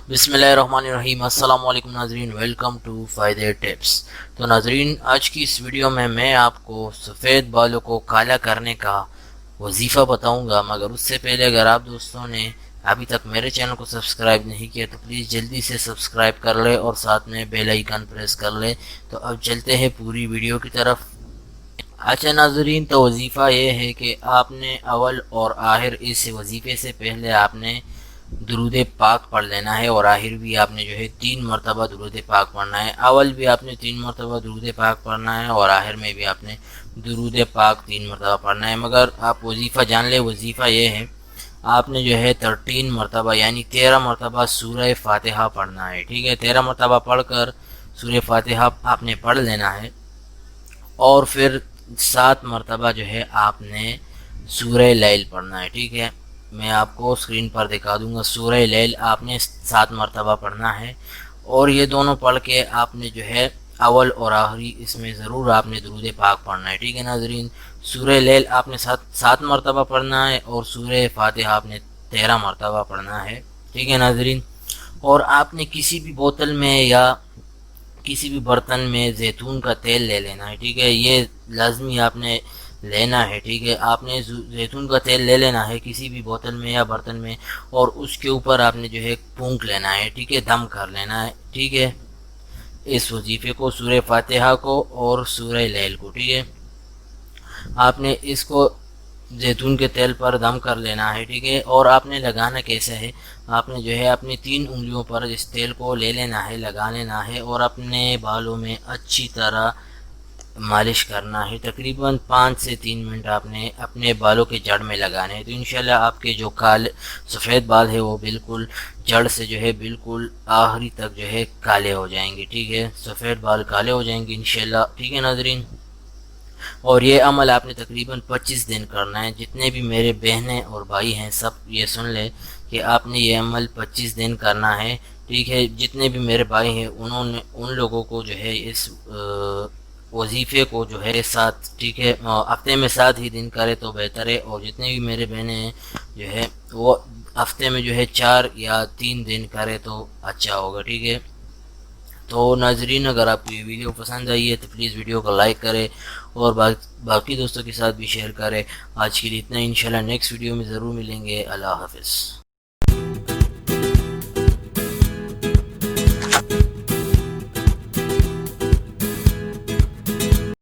بسم اللہ الرحمن الرحیم۔ السلام علیکم ناظرین، ویلکم ٹو فائدہ ٹپس۔ تو ناظرین، آج کی اس ویڈیو میں آپ کو سفید بالوں کو کالا کرنے کا وظیفہ بتاؤں گا، مگر اس سے پہلے اگر آپ دوستوں نے ابھی تک میرے چینل کو سبسکرائب نہیں کیا تو پلیز جلدی سے سبسکرائب کر لے اور ساتھ میں بیل آئیکن پریس کر لے۔ تو اب چلتے ہیں پوری ویڈیو کی طرف۔ اچھا ناظرین، تو وظیفہ یہ ہے کہ آپ نے اول اور آخر اس وظیفے سے پہلے آپ نے درود پاک پڑھ لینا ہے، اور آخر بھی آپ نے 3 مرتبہ درود پاک پڑھنا ہے۔ اول بھی آپ نے 3 مرتبہ درود پاک پڑھنا ہے اور آخر میں بھی آپ نے درود پاک 3 مرتبہ پڑھنا ہے۔ مگر آپ وظیفہ جان لیں، وظیفہ یہ ہے آپ نے 13 مرتبہ یعنی 13 مرتبہ سورہ فاتحہ پڑھنا ہے، ٹھیک ہے۔ 13 مرتبہ پڑھ کر سورہ فاتحہ آپ نے پڑھ لینا ہے، اور پھر 7 مرتبہ آپ نے سورہ لیل پڑھنا ہے، ٹھیک ہے۔ میں آپ کو اسکرین پر دکھا دوں گا۔ سورہ لیل آپ نے 7 مرتبہ پڑھنا ہے، اور یہ دونوں پڑھ کے آپ نے اول اور آخری اس میں ضرور آپ نے درود پاک پڑھنا ہے، ٹھیک ہے ناظرین۔ سورہ لیل آپ نے 7 مرتبہ پڑھنا ہے، اور سورہ فاتحہ آپ نے 13 مرتبہ پڑھنا ہے، ٹھیک ہے ناظرین۔ اور آپ نے کسی بھی بوتل میں یا کسی بھی برتن میں زیتون کا تیل لے لینا ہے، ٹھیک ہے۔ یہ لازمی آپ نے لینا ہے، ٹھیک ہے۔ آپ نے زیتون کا تیل لے لینا ہے کسی بھی بوتل میں یا برتن میں، اور اس کے اوپر آپ نے پھونک لینا ہے، ٹھیک ہے، دم کر لینا ہے، ٹھیک ہے، اس وظیفے کو، سورہ فاتحہ کو اور سورہ لیل کو، ٹھیک ہے۔ آپ نے اس کو زیتون کے تیل پر دم کر لینا ہے، ٹھیک ہے۔ اور آپ نے لگانا کیسے ہے، آپ نے اپنی 3 انگلیوں پر اس تیل کو لے لینا ہے، لگا لینا ہے، اور اپنے بالوں میں اچھی طرح مالش کرنا ہے۔ تقریباً 5 سے 3 منٹ آپ نے اپنے بالوں کے جڑ میں لگانے ہیں، تو انشاءاللہ آپ کے جو سفید بال ہے وہ بالکل جڑ سے بالکل آخری تک کالے ہو جائیں گے، ٹھیک ہے۔ سفید بال کالے ہو جائیں گے انشاءاللہ، ٹھیک ہے ناظرین۔ اور یہ عمل آپ نے تقریباً 25 دن کرنا ہے۔ جتنے بھی میرے بہنیں اور بھائی ہیں سب یہ سن لیں کہ آپ نے یہ عمل 25 دن کرنا ہے، ٹھیک ہے۔ جتنے بھی میرے بھائی ہیں ان لوگوں کو اس وظیفے کو ساتھ، ٹھیک ہے، ہفتے میں 7 ہی دن کرے تو بہتر ہے، اور جتنے بھی میرے بہنیں ہیں وہ ہفتے میں 4 یا 3 دن کرے تو اچھا ہوگا، ٹھیک ہے۔ تو ناظرین، اگر آپ کو یہ ویڈیو پسند آئی ہے تو پلیز ویڈیو کو لائک کریں اور باقی دوستوں کے ساتھ بھی شیئر کریں۔ آج کے لیے اتنا، انشاءاللہ نیکسٹ ویڈیو میں ضرور ملیں گے۔ اللہ حافظ۔